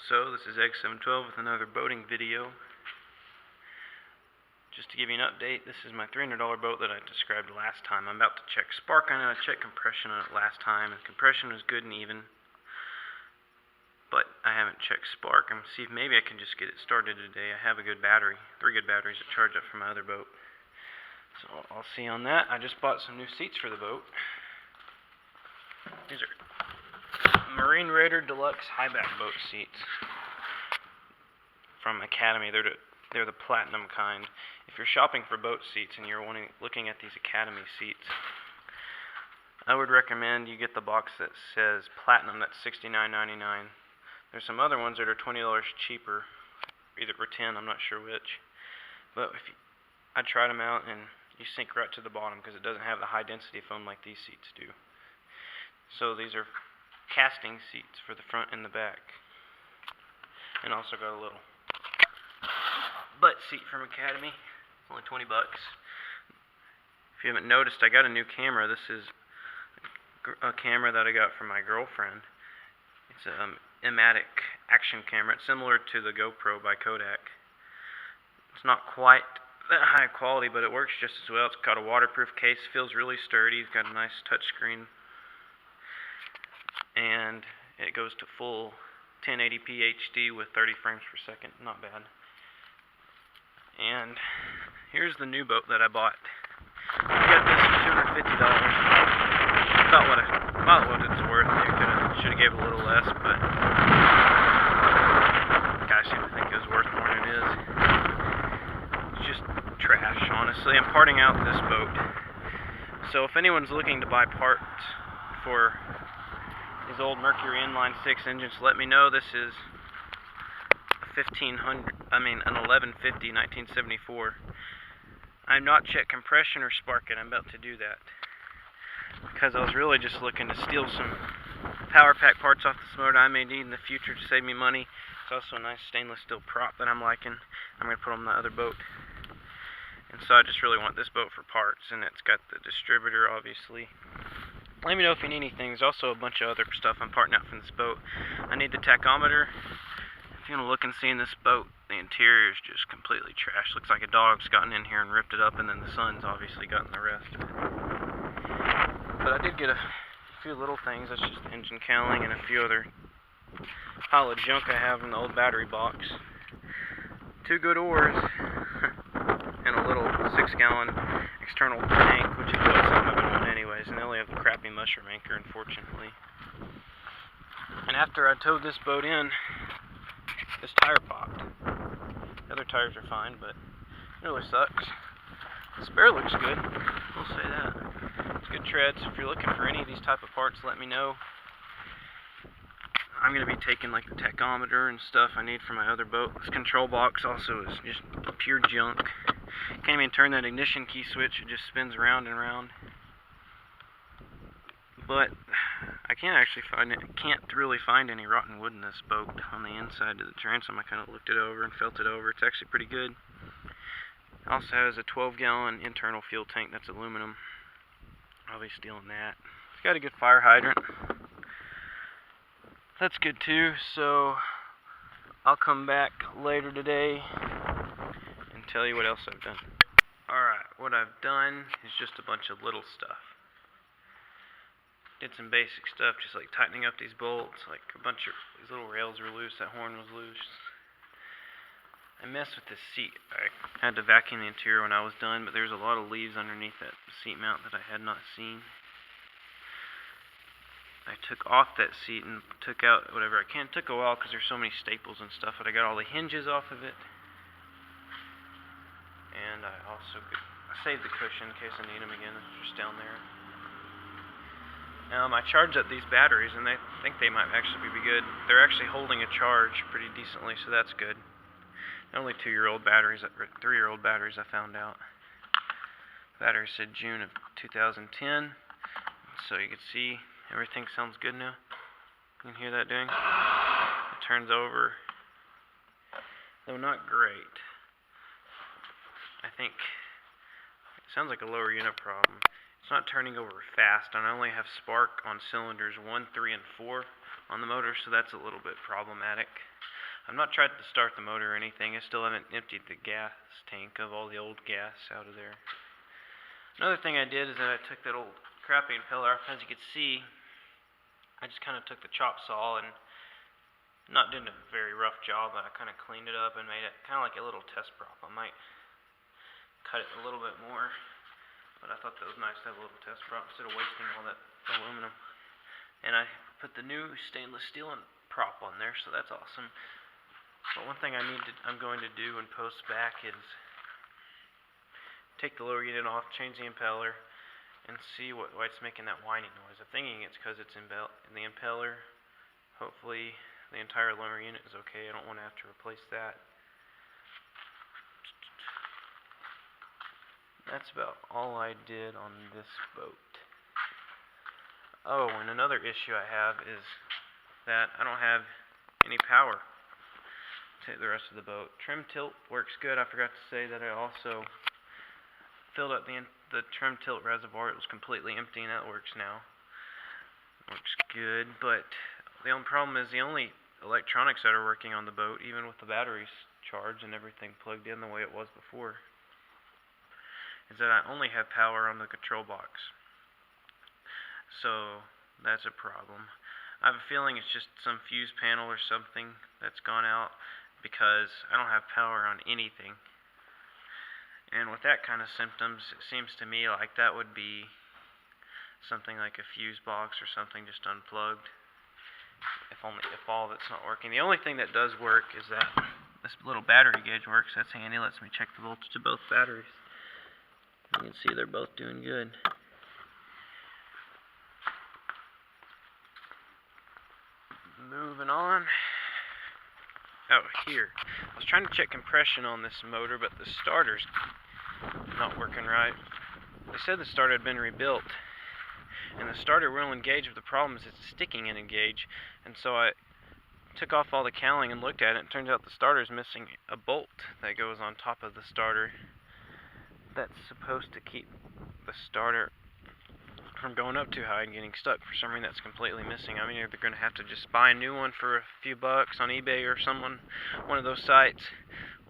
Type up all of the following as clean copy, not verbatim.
So this is X712 with another boating video. Just to give you an update, this is my $300 boat that I described last time. I'm about to check spark on it. I checked compression on it last time, and compression was good and even. But I haven't checked spark. I'm going to see if maybe I can just get it started today. I have a good battery, 3 good batteries to charge up from my other boat. So I'll see on that. I just bought some new seats for the boat. These are Marine Raider Deluxe high back boat seats from Academy. They're the platinum kind. If you're shopping for boat seats and you're looking at these Academy seats, I would recommend you get the box that says platinum. That's $69.99. There's some other ones that are $20 cheaper, either for 10, I'm not sure which. But I tried them out, and you sink right to the bottom because it doesn't have the high density foam like these seats do. So these are casting seats for the front and the back, and also got a little butt seat from Academy, only 20 bucks. If you haven't noticed, I got a new camera. This is a camera that I got from my girlfriend. It's a Imatic action camera. It's similar to the GoPro by Kodak. It's not quite that high quality, but it works just as well. It's got a waterproof case, feels really sturdy. It's got a nice touchscreen, and it goes to full 1080p HD with 30 frames per second. Not bad. And here's the new boat that I bought. I got this for $250. About what it's worth. Should have gave a little less, but I seem to think it was worth more than it is. It's just trash, honestly. I'm parting out this boat. So if anyone's looking to buy parts for these old Mercury inline 6 engines, let me know. This is an 1150 1974. I've not checked compression or spark it. I'm about to do that because I was really just looking to steal some power pack parts off this motor I may need in the future to save me money. It's also a nice stainless steel prop that I'm liking. I'm going to put on my other boat. And so I just really want this boat for parts, and it's got the distributor, obviously. Let me know if you need anything. There's also a bunch of other stuff I'm parting out from this boat. I need the tachometer. If you want to look and see in this boat, the interior is just completely trash. Looks like a dog's gotten in here and ripped it up, and then the sun's obviously gotten the rest. But I did get a few little things. That's just the engine cowling and a few other pile of junk I have in the old battery box. 2 good oars and a little 6-gallon external tank, which is what some I've been doing anyways, and they only have the crappy mushroom anchor, unfortunately. And after I towed this boat in, this tire popped. The other tires are fine, but it really sucks. The spare looks good, we'll say that. It's good treads. If you're looking for any of these type of parts, let me know. I'm going to be taking like the tachometer and stuff I need for my other boat. This control box also is just pure junk. Can't even turn that ignition key switch, it just spins around and around. But I can't really find any rotten wood in this boat on the inside of the transom. I kind of looked it over and felt it over. It's actually pretty good. It also has a 12-gallon internal fuel tank that's aluminum. I'll be stealing that. It's got a good fire hydrant. That's good too. So I'll come back later today and tell you what else I've done. Alright, what I've done is just a bunch of little stuff. Did some basic stuff, just like tightening up these bolts, like a bunch of these little rails were loose, that horn was loose. I messed with this seat. I had to vacuum the interior when I was done, but there's a lot of leaves underneath that seat mount that I had not seen. I took off that seat and took out whatever I can. It took a while because there's so many staples and stuff, but I got all the hinges off of it. And I saved the cushion in case I need them again. It's just down there. I charged up these batteries, and I think they might actually be good. They're actually holding a charge pretty decently, so that's good. They're only 2-year-old batteries, 3-year-old batteries I found out. The battery said June of 2010, so you can see everything sounds good now. You can hear that doing? It turns over, though not great. I think it sounds like a lower unit problem. It's not turning over fast, and I only have spark on cylinders 1, 3, and 4. on the motor, so that's a little bit problematic. I've not tried to start the motor or anything. I still haven't emptied the gas tank of all the old gas out of there. Another thing I did is that I took that old crappy impeller off. As you can see, I just kind of took the chop saw and not doing a very rough job, but I kind of cleaned it up and made it kind of like a little test prop. I might cut it a little bit more, but I thought that was nice to have a little test prop instead of wasting all that aluminum. And I put the new stainless steel prop on there, so that's awesome. But one thing I'm going to do and post back is take the lower unit off, change the impeller, and see why it's making that whining noise. I'm thinking it's because it's in the impeller. Hopefully the entire lower unit is okay. I don't want to have to replace that. That's about all I did on this boat. Oh, and another issue I have is that I don't have any power to the rest of the boat. Trim tilt works good. I forgot to say that I also filled up the trim tilt reservoir. It was completely empty, and that works now. Works good, but the only problem is the only electronics that are working on the boat, even with the batteries charged and everything plugged in the way it was before, is that I only have power on the control box. So that's a problem. I have a feeling it's just some fuse panel or something that's gone out, because I don't have power on anything. And with that kind of symptoms, it seems to me like that would be something like a fuse box or something just unplugged. If all of it's not working. The only thing that does work is that this little battery gauge works. That's handy. Lets me check the voltage of both batteries. You can see they're both doing good. Moving on. Oh, here. I was trying to check compression on this motor, but the starter's not working right. They said the starter had been rebuilt, and the starter will engage, but the problem is it's sticking in engage. And so I took off all the cowling and looked at it, and it turns out the starter's missing a bolt that goes on top of the starter that's supposed to keep the starter from going up too high and getting stuck. For some reason that's completely missing. I'm either going to have to just buy a new one for a few bucks on eBay or one of those sites,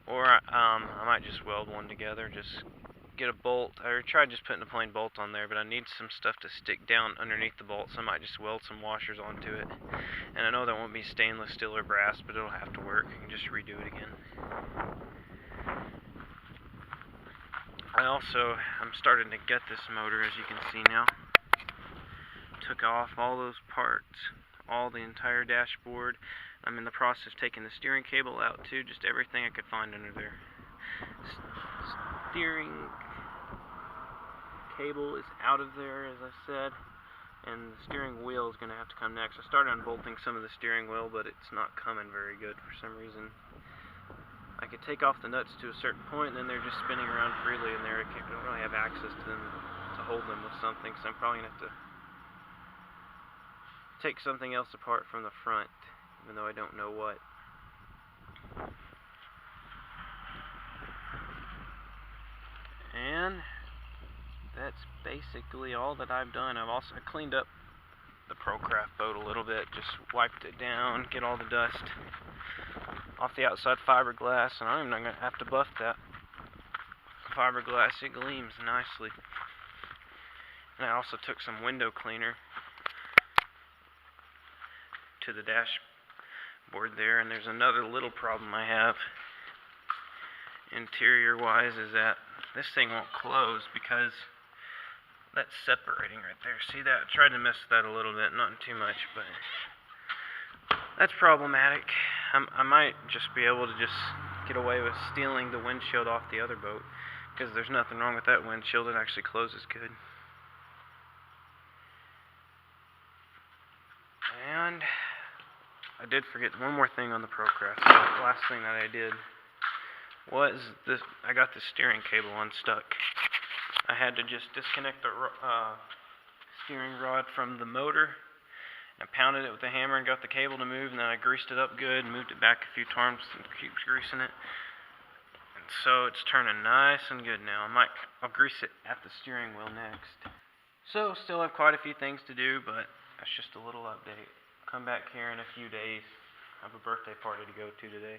or I might just weld one together. Just get a bolt. I tried just putting a plain bolt on there, but I need some stuff to stick down underneath the bolt, so I might just weld some washers onto it. And I know that won't be stainless steel or brass, but it'll have to work. I can just redo it again. I'm starting to get this motor, as you can see now. Took off all those parts, the entire dashboard. I'm in the process of taking the steering cable out too, just everything I could find under there. Steering cable is out of there, as I said, and the steering wheel is going to have to come next. I started unbolting some of the steering wheel, but it's not coming very good for some reason. I could take off the nuts to a certain point, and then they're just spinning around freely in there. I don't really have access to them to hold them with something, so I'm probably going to have to take something else apart from the front, even though I don't know what. And that's basically all that I've done. I've also cleaned up the Procraft boat a little bit, just wiped it down, get all the dust off the outside fiberglass, and I'm not going to have to buff that fiberglass. It gleams nicely. And I also took some window cleaner to the dashboard there, and there's another little problem I have interior wise, is that this thing won't close because that's separating right there. See that? I tried to mess with that a little bit, not too much, but that's problematic. I might just be able to just get away with stealing the windshield off the other boat, because there's nothing wrong with that windshield. It actually closes good. And I did forget one more thing on the Procraft. The last thing that I did was this. I got the steering cable unstuck. I had to just disconnect the steering rod from the motor. I pounded it with a hammer and got the cable to move, and then I greased it up good and moved it back a few times and keeps greasing it. And so it's turning nice and good now. I'll grease it at the steering wheel next. So still have quite a few things to do, but that's just a little update. come back here in a few days. I have a birthday party to go to today.